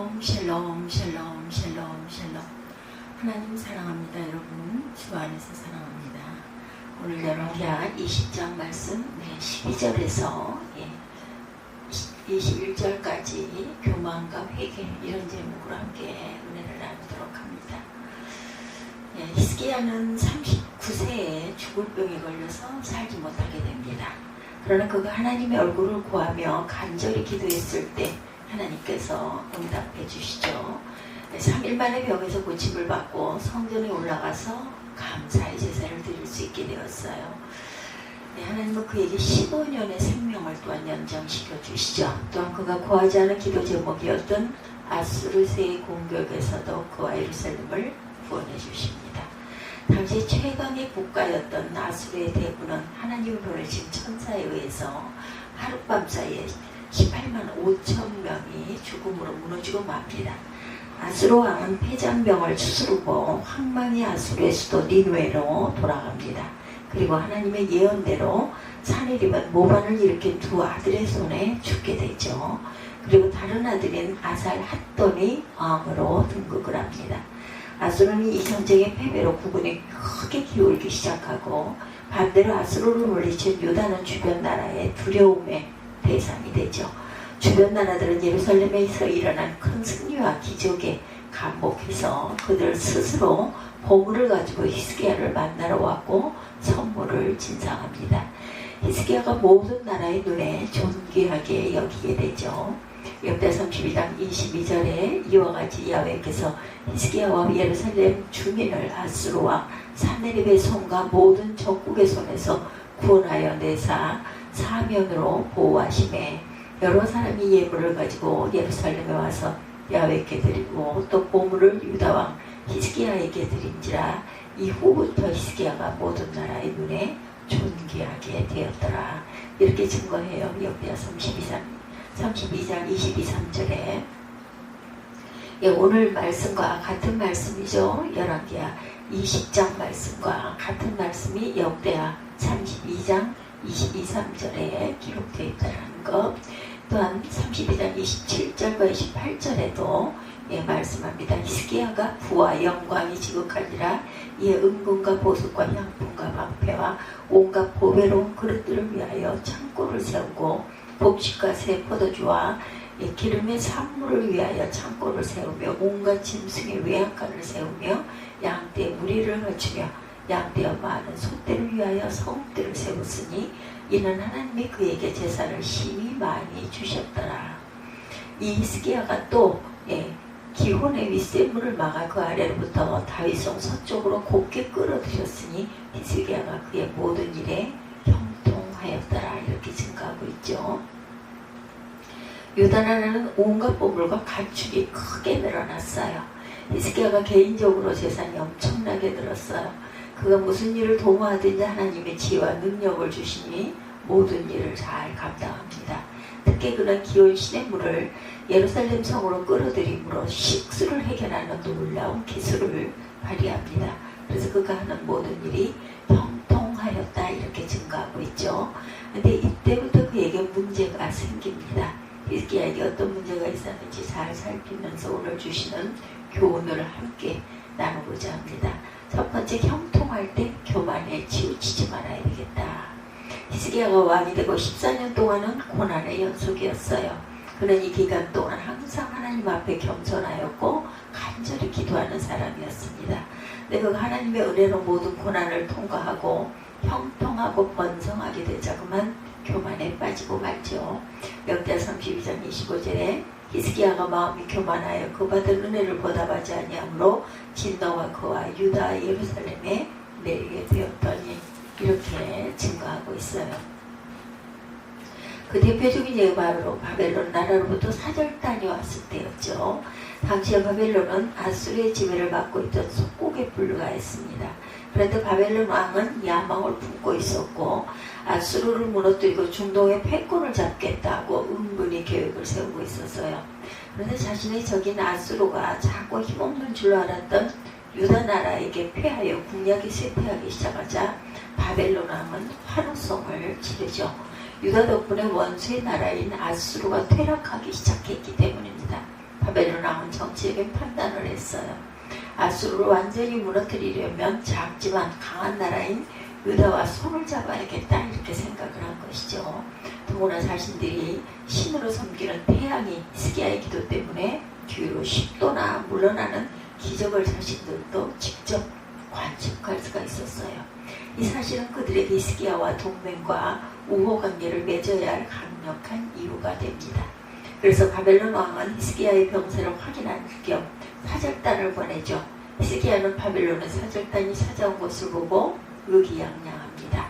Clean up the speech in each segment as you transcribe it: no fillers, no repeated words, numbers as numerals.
샬롬 샬롬 샬롬 샬롬 샬롬. 하나님 사랑합니다. 여러분 주 안에서 사랑합니다. 오늘 열왕기하 20장 말씀 12절에서 21절까지 교만과 회개 이런 제목으로 함께 은혜를 나누도록 합니다. 히스기야는 39세에 죽을 병에 걸려서 살지 못하게 됩니다. 그러나 그가 하나님의 얼굴을 구하며 간절히 기도했을 때 하나님께서 응답해 주시죠. 3일 만에 병에서 고침을 받고 성전에 올라가서 감사의 제사를 드릴 수 있게 되었어요. 하나님은 그에게 15년의 생명을 또한 연장시켜 주시죠. 또한 그가 구하지 않은 기도 제목이었던 아수르세의 공격에서도 그와 예루살렘을 구원해 주십니다. 당시 최강의 국가였던 아수르의 대군은 하나님을 보내신 천사에 의해서 하룻밤 사이에 18만 5천 명이 죽음으로 무너지고 맙니다. 아수르 왕은 폐잔병을 추스르고 황망히 아수르의 수도 니느웨로 돌아갑니다. 그리고 하나님의 예언대로 사내립은 모반을 일으킨 두 아들의 손에 죽게 되죠. 그리고 다른 아들인 아살 핫돈이 왕으로 등극을 합니다. 아수르는 이 전쟁의 패배로 국군이 크게 기울기 시작하고 반대로 아수르를 물리친 유다는 주변 나라의 두려움의 대상이 되죠. 주변 나라들은 예루살렘에서 일어난 큰 승리와 기적에 감복해서 그들 스스로 보물을 가지고 히스기야를 만나러 왔고 선물을 진상합니다. 히스기야가 모든 나라의 눈에 존귀하게 여기게 되죠. 역대 32장 22절에 이와 같이 야훼께서 히스기야와 예루살렘 주민을 아수르 왕 산헤립의 손과 모든 적국의 손에서 구원하여 내사 사면으로 보호하시매 여러 사람이 예물을 가지고 예루살렘에 와서 야훼께 드리고 또 보물을 유다왕 히스기야에게 드린지라. 이후부터 히스기야가 모든 나라의 눈에 존귀하게 되었더라. 이렇게 증거해요. 역대 32장 22~23절에 오늘 말씀과 같은 말씀이죠. 열왕기하 20장 말씀과 같은 말씀이 역대하 32장 22~23절에 기록되어 있다는 것. 또한 32장 27절과 28절에도 말씀합니다. 히스기야가 부와 영광이 지극하니라. 이에 은금과 보석과 향품과 방패와 온갖 보배로운 그릇들을 위하여 창고를 세우고 곡식과 새 포도주와 기름의 산물을 위하여 창고를 세우며 온갖 짐승의 외양간을 세우며 양떼 무리를 갖추며 양떼와 많은 소떼를 위하여 성읍들을 세웠으니 이는 하나님이 그에게 제사를 심히 많이 주셨더라. 이 히스기야가 또 기혼의 윗샘물을 막아 그 아래로부터 다윗성 서쪽으로 곱게 끌어들였으니 히스기야가 그의 모든 일에 형통하였더라. 이렇게 증가하고 있죠. 유다 나라는 온갖 보물과 가축이 크게 늘어났어요. 히스기야가 개인적으로 재산이 엄청나게 늘었어요. 그가 무슨 일을 도모하든지 하나님의 지혜와 능력을 주시니 모든 일을 잘 감당합니다. 특히 그는 기온 시냇물을 예루살렘 성으로 끌어들임으로 식수를 해결하는 놀라운 기술을 발휘합니다. 그래서 그가 하는 모든 일이 형통하였다. 이렇게 증가하고 있죠. 근데 이때부터 그에게 문제가 생깁니다. 히스기야에게 어떤 문제가 있었는지 잘 살피면서 오늘 주시는 교훈을 함께 나누고자 합니다. 첫 번째, 형통할 때 교만에 치우치지 말아야 되겠다. 히스기야가 왕이 되고 14년 동안은 고난의 연속이었어요. 그는 이 기간 동안 항상 하나님 앞에 겸손하였고 간절히 기도하는 사람이었습니다. 근데 그가 하나님의 은혜로 모든 고난을 통과하고 형통하고 번성하게 되자 그만 교만에 빠지고 말죠. 역대 32장 25절에 히스기야가 마음이 교만하여 그 받은 은혜를 보답하지 아니하므로 진노와 그와 유다 예루살렘에 내리게 되었더니 이렇게 증거하고 있어요. 그 대표적인 예가 바로 바벨론 나라로부터 사절단이 왔을 때였죠. 당시에 바벨론은 아수르의 지배를 받고 있던 속국에 불과했습니다. 그런데 바벨론 왕은 야망을 품고 있었고 아수르를 무너뜨리고 중동의 패권을 잡겠다고 은근히 계획을 세우고 있었어요. 그런데 자신의 적인 아수르가 자꾸 힘없는 줄로 알았던 유다 나라에게 패하여 국력이 쇠퇴하기 시작하자 바벨론 왕은 환호성을 지르죠. 유다 덕분에 원수의 나라인 아수르가 퇴락하기 시작했기 때문입니다. 바벨론 왕은 정치적인 판단을 했어요. 아수르를 완전히 무너뜨리려면 작지만 강한 나라인 유다와 손을 잡아야겠다 이렇게 생각을 한 것이죠. 더구나 자신들이 신으로 섬기는 태양이 히스기야의 기도 때문에 뒤로 10도나 물러나는 기적을 자신들도 직접 관측할 수가 있었어요. 이 사실은 그들에게 히스기야와 동맹과 우호관계를 맺어야 할 강력한 이유가 됩니다. 그래서 바벨론 왕은 히스기야의 병세를 확인할 겸 사절단을 보내죠. 히스기야는 바벨론의 사절단이 찾아온 것을 보고 의기양양합니다.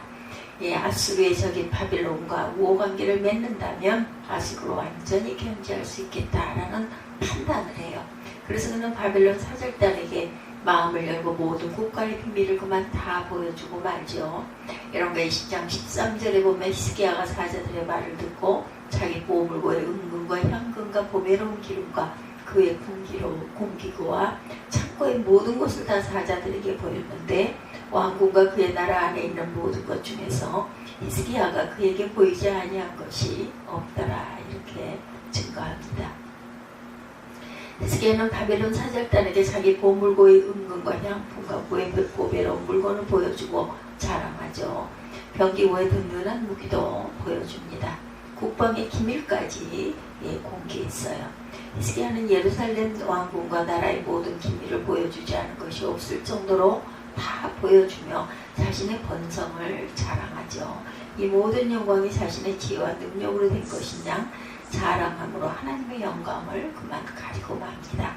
아수르의 적인 바벨론과 우호관계를 맺는다면 아수르로 완전히 견제할 수 있겠다라는 판단을 해요. 그래서 그는 바벨론 사절단에게 마음을 열고 모든 국가의 비밀을 그만 다 보여주고 말죠. 이런 거 20장 13절에 보면 히스기야가 사자들의 말을 듣고 자기 보물고의 은금과 향금과 보배로운 기름과 그의 공기구와 창고의 모든 것을 다 사자들에게 보였는데 왕궁과 그의 나라 안에 있는 모든 것 중에서 히스기야가 그에게 보이지 아니한 것이 없더라 이렇게 증거합니다. 히스기야는 바벨론 사절단에게 자기 보물고의 은금과 향품과 보배로운 물건을 보여주고 자랑하죠. 병기고의 든든한 무기도 보여줍니다. 국방의 기밀까지 공개했어요. 히스기야는 예루살렘 왕궁과 나라의 모든 기밀을 보여주지 않은 것이 없을 정도로 다 보여주며 자신의 번성을 자랑하죠. 이 모든 영광이 자신의 지혜와 능력으로 된 것이냐 자랑함으로 하나님의 영광을 그만 가리고 맙니다.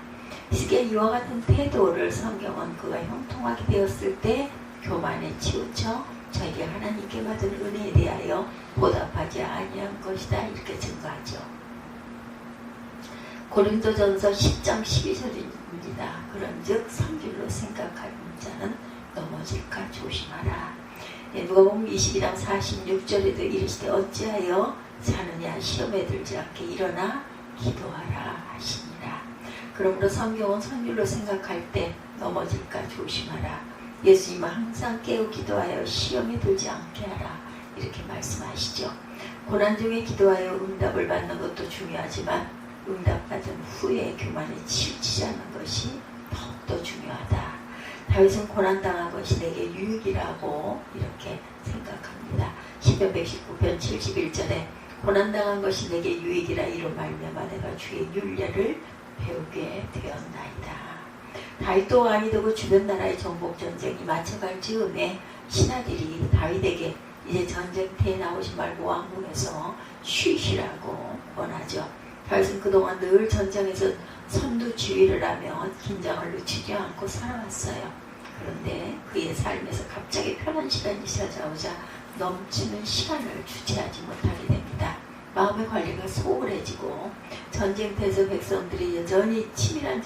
히스기야 이와 같은 태도를 성경은 그가 형통하게 되었을 때 교만에 치우쳐 저에게 하나님께 받은 은혜에 대하여 보답하지 아니한 것이다 이렇게 증거하죠. 고린도전서 10장 12절입니다. 그런즉 성질로 생각하는 자는 넘어질까 조심하라. 누가복음 22장 46절에도 이르시되 어찌하여 자느냐 시험에 들지 않게 일어나 기도하라 하시니라. 그러므로 성경은 선율로 생각할 때 넘어질까 조심하라. 예수님은 항상 깨어 기도하여 시험에 들지 않게 하라 이렇게 말씀하시죠. 고난 중에 기도하여 응답을 받는 것도 중요하지만 응답받은 후에 교만에 치우치지 않는 것이 더욱더 중요하다. 다윗은 고난당한 것이 내게 유익이라고 이렇게 생각합니다. 시편 119편 71절에 고난당한 것이 내게 유익이라 이로 말미암아 내가 주의 율례를 배우게 되었나이다. 다윗도 왕이 되고 주변 나라의 정복전쟁이 마쳐갈 즈음에 신하들이 다윗에게 이제 전쟁터에 나오지 말고 왕궁에서 쉬시라고 권하죠. 다윗은 그동안 늘 전쟁에서 선두지휘를 하며 긴장을 늦추지 않고 살아왔어요. 그런데 그의 삶에서 갑자기 편한 시간이 찾아오자 넘치는 시간을 주체하지 못하게 됩니다. 마음의 관리가 소홀해지고 전쟁터에서 백성들이 여전히 치열한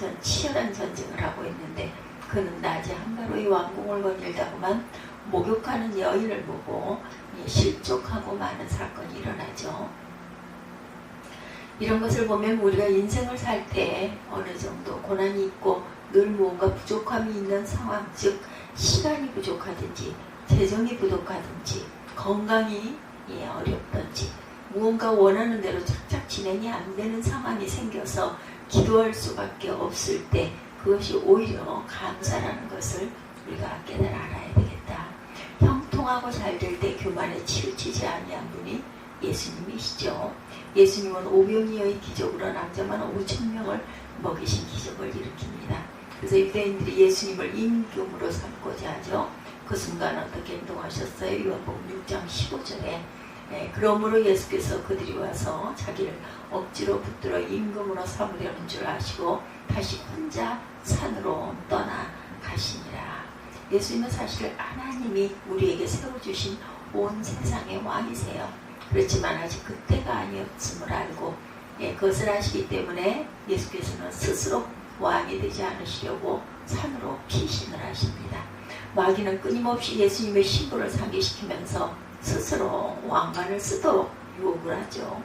전쟁을 하고 있는데 그는 낮에 한가로이 왕궁을 거닐다고만 목욕하는 여인을 보고 실족하고 많은 사건이 일어나죠. 이런 것을 보면 우리가 인생을 살 때 어느 정도 고난이 있고 늘 무언가 부족함이 있는 상황, 즉 시간이 부족하든지 재정이 부족하든지 건강이 어렵든지 무언가 원하는 대로 착착 진행이 안 되는 상황이 생겨서 기도할 수밖에 없을 때 그것이 오히려 감사라는 것을 우리가 깨달아 알아야 되겠다. 형통하고 잘 될 때 교만에 치우치지 아니한 분이 예수님이시죠. 예수님은 오병이어의 기적으로 남자만 5,000명을 먹이신 기적을 일으킵니다. 그래서 유대인들이 예수님을 임금으로 삼고자 하죠. 그 순간 어떻게 행동하셨어요? 요한복음 6장 15절에 그러므로 예수께서 그들이 와서 자기를 억지로 붙들어 임금으로 삼으려는 줄 아시고 다시 혼자 산으로 떠나가시니라. 예수님은 사실 하나님이 우리에게 세워주신 온 세상의 왕이세요. 그렇지만 아직 그때가 아니었음을 알고 그것을 아시기 때문에 예수께서는 스스로 왕이 되지 않으시려고 산으로 피신을 하십니다. 마귀는 끊임없이 예수님의 신분을 상기시키면서 스스로 왕관을 쓰도록 유혹을 하죠.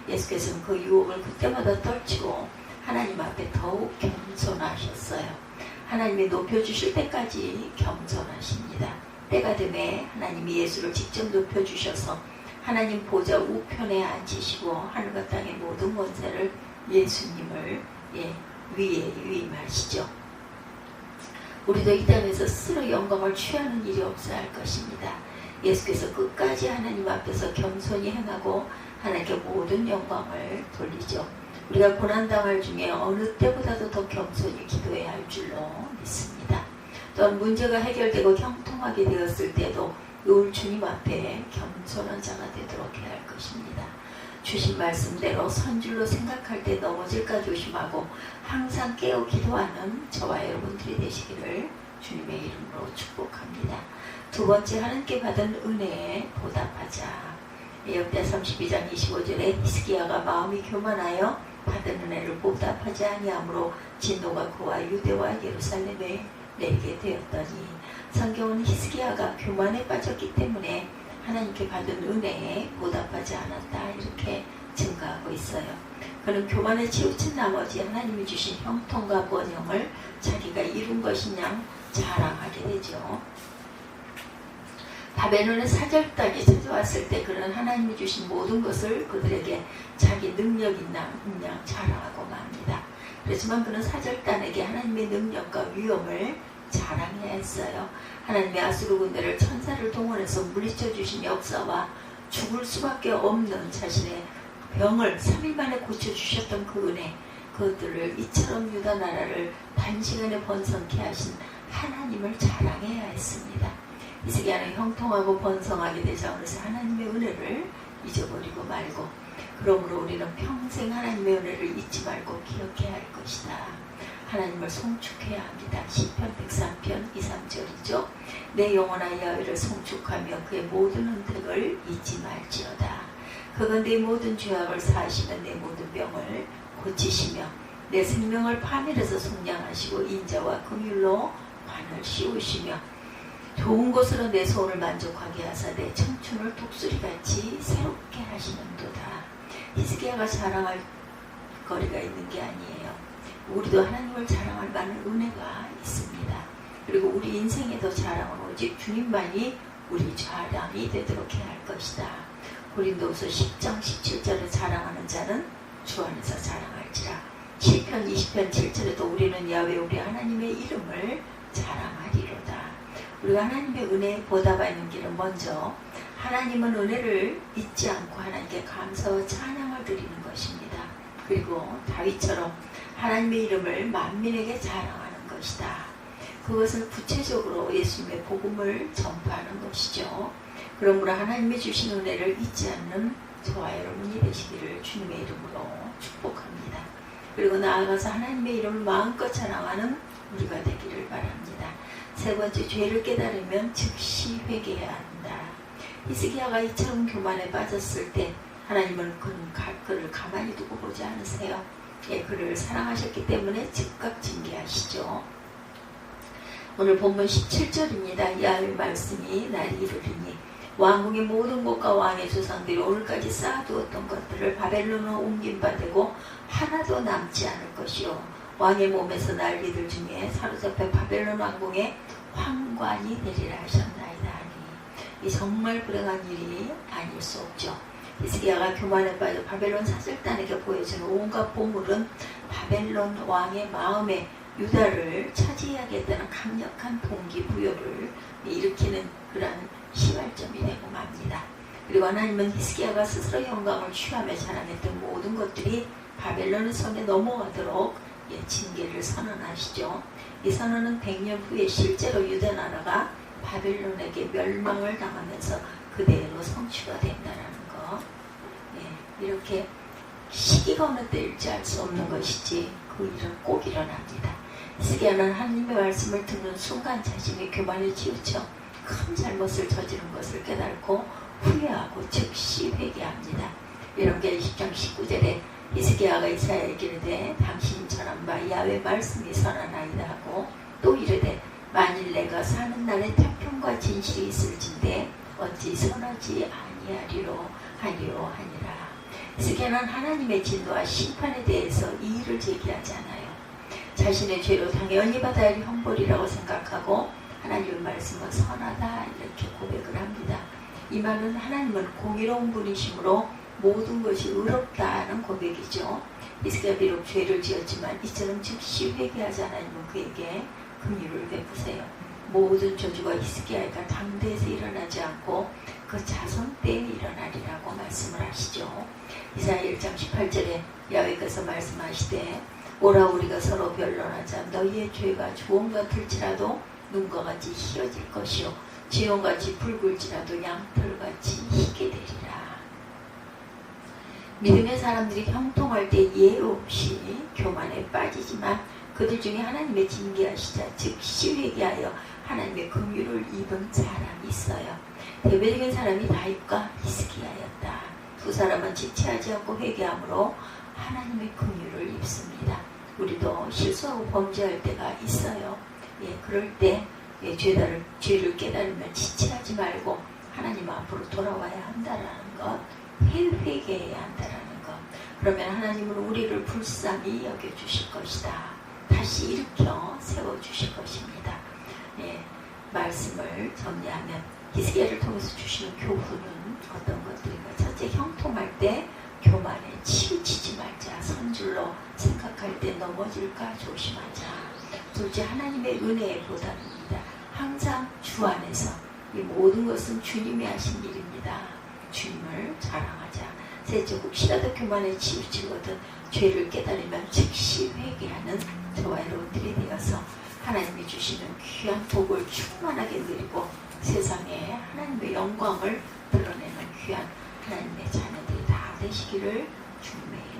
예수께서는 그 유혹을 그때마다 떨치고 하나님 앞에 더욱 겸손하셨어요. 하나님이 높여주실 때까지 겸손하십니다. 때가 되매 하나님이 예수를 직접 높여주셔서 하나님 보좌 우편에 앉히시고 하늘과 땅의 모든 권세를 예수님을 위에 위임하시죠. 우리도 이 땅에서 스스로 영광을 취하는 일이 없어야 할 것입니다. 예수께서 끝까지 하나님 앞에서 겸손히 행하고 하나님께 모든 영광을 돌리죠. 우리가 고난당할 중에 어느 때보다도 더 겸손히 기도해야 할 줄로 믿습니다. 또한 문제가 해결되고 형통하게 되었을 때도 늘 주님 앞에 겸손한 자가 되도록 해야 할 것입니다. 주신 말씀대로 선줄로 생각할 때 넘어질까 조심하고 항상 깨어 기도하는 저와 여러분들이 되시기를 주님의 이름으로 축복합니다. 두 번째, 하나님께 받은 은혜에 보답하자. 역대 32장 25절에 히스기야가 마음이 교만하여 받은 은혜를 보답하지 아니하므로 진노가 그와 유대와 예루살렘에 내리게 되었더니, 성경은 히스기야가 교만에 빠졌기 때문에 하나님께 받은 은혜에 보답하지 않았다 이렇게 증가하고 있어요. 그는 교만에 치우친 나머지 하나님이 주신 형통과 번영을 자기가 이룬 것이냐 자랑하게 되죠. 바벨론의 사절 땅에 찾아왔을 때 그는 하나님이 주신 모든 것을 그들에게 자기 능력 있는 양 자랑하고 맙니다. 그렇지만 그는 사절 땅에게 하나님의 능력과 위엄을 자랑해야 했어요. 하나님의 아수르 군대를 천사를 동원해서 물리쳐 주신 역사와 죽을 수밖에 없는 자신의 병을 3일 만에 고쳐주셨던 그 은혜, 그것들을 이처럼 유다 나라를 단시간에 번성케 하신 하나님을 자랑해야 했습니다. 히스기야는 형통하고 번성하게 되자 어느새 하나님의 은혜를 잊어버리고 말고, 그러므로 우리는 평생 하나님의 은혜를 잊지 말고 기억해야 할 것이다. 하나님을 송축해야 합니다. 시편 103편 2, 3절이죠. 내 영혼아 여호와를 송축하며 그의 모든 은택을 잊지 말지어다. 그건 내 모든 죄악을 사하시며 내 모든 병을 고치시며 내 생명을 파멸해서 속량하시고 인자와 긍휼로 관을 씌우시며 좋은 것으로 내 소원을 만족하게 하사 내 청춘을 독수리같이 새롭게 하시는도다. 히스기야가 자랑할 거리가 있는 게 아니에요. 우리도 하나님을 자랑할 만한 은혜가 있습니다. 그리고 우리 인생에도 자랑은 오직 주님만이 우리 자랑이 되도록 해야 할 것이다. 고린도후서 10장 17절에 자랑하는 자는 주 안에서 자랑할지라. 시편 20편 7절에도 우리는 야훼 우리 하나님의 이름을 자랑하리로다. 우리가 하나님의 은혜에 보답하는 길은 먼저 하나님은 은혜를 잊지 않고 하나님께 감사와 찬양을 드리는 것입니다. 그리고 다윗처럼 하나님의 이름을 만민에게 자랑하는 것이다. 그것은 구체적으로 예수님의 복음을 전파하는 것이죠. 그러므로 하나님이 주신 은혜를 잊지 않는 저와 여러분이 되시기를 주님의 이름으로 축복합니다. 그리고 나아가서 하나님의 이름을 마음껏 자랑하는 우리가 되기를 바랍니다. 세 번째, 죄를 깨달으면 즉시 회개해야 한다. 히스기야가 이처럼 교만에 빠졌을 때 하나님은 그를 가만히 두고 보지 않으세요. 그를 사랑하셨기 때문에 즉각 징계하시죠. 오늘 본문 17절입니다. 야훼 말씀이 날이 이르리니 왕궁의 모든 곳과 왕의 조상들이 오늘까지 쌓아두었던 것들을 바벨론으로 옮긴 바 되고 하나도 남지 않을 것이요 왕의 몸에서 난리들 중에 사로잡혀 바벨론 왕궁에 황관이 되리라 하셨나이다 하니, 이 정말 불행한 일이 아닐 수 없죠. 히스기야가 교만에 빠져 바벨론 사절단에게 보여주는 온갖 보물은 바벨론 왕의 마음에 유다를 차지해야겠다는 강력한 동기부여를 일으키는 그러한 시발점이 되고 맙니다. 그리고 하나님은 히스기야가 스스로 영광을 취하며 자랑했던 모든 것들이 바벨론의 손에 넘어가도록 징계를 선언하시죠. 이 선언은 100년 후에 실제로 유다 나라가 바벨론에게 멸망을 당하면서 그대로 성취가 된다는 거. 이렇게 시기가 어느 때일지 알 수 없는 것이지 그 일은 꼭 일어납니다. 히스기야는 하나님의 말씀을 듣는 순간 자신이 교만에 치우쳐 큰 잘못을 저지른 것을 깨닫고 후회하고 즉시 회개합니다. 이런게 20장 19절에 히스기야가 이사야에게 이르되 당신이 전한 바 야훼 말씀이 선하나이다 하고, 또 이르되 만일 내가 사는 날에 태평과 진실이 있을진데 어찌 선하지 아니하리요 하니라. 히스기야는 하나님의 진노와 심판에 대해서 이의를 제기하지 않아요. 자신의 죄로 당연히 받아야 할 형벌이라고 생각하고 하나님의 말씀은 선하다 이렇게 고백을 합니다. 이 말은 하나님은 공의로운 분이시므로 모든 것이 의롭다는 고백이죠. 히스기야 비록 죄를 지었지만 이처럼 즉시 회개하지 않으면 그에게 긍휼을 베푸세요. 모든 저주가 히스기야가 당대에서 일어나지 않고 그 자손 때에 일어나리라고 말씀을 하시죠. 이사야 1장 18절에 여호와께서 말씀하시되 오라 우리가 서로 변론하자. 너희의 죄가 주홍 같을지라도 눈과 같이 희어질 것이요 지홍같이 붉을지라도 양털같이 희게 되리라. 믿음의 사람들이 형통할 때 예외 없이 교만에 빠지지만 그들 중에 하나님의 징계하시자 즉시 회개하여 하나님의 긍휼을 입은 사람이 있어요. 대표적인 사람이 다윗과 히스기야였다. 두 사람은 지체하지 않고 회개함으로 하나님의 긍휼을 입습니다. 우리도 실수하고 범죄할 때가 있어요. 그럴 때 죄를 깨달으면 지체하지 말고 하나님 앞으로 돌아와야 한다라는 것, 회개해야 한다라는 것. 그러면 하나님은 우리를 불쌍히 여겨주실 것이다. 다시 일으켜 세워주실 것입니다. 말씀을 정리하면 히스기야를 통해서 주시는 교훈은 어떤 것들인가? 첫째, 형통할 때 교만에 치우치지 말자. 선줄로 생각할 때 넘어질까 조심하자. 둘째, 하나님의 은혜에 보답입니다. 항상 주 안에서 이 모든 것은 주님이 하신 일입니다. 주님을 자랑하자. 셋째, 혹시라도 교만에 치우치거든 죄를 깨달으면 즉시 회개하는 저와 여러분들이 되어서 하나님이 주시는 귀한 복을 충만하게 누리고 세상에 하나님의 영광을 드러내는 귀한 하나님의 자녀들이 다 되시기를 주님의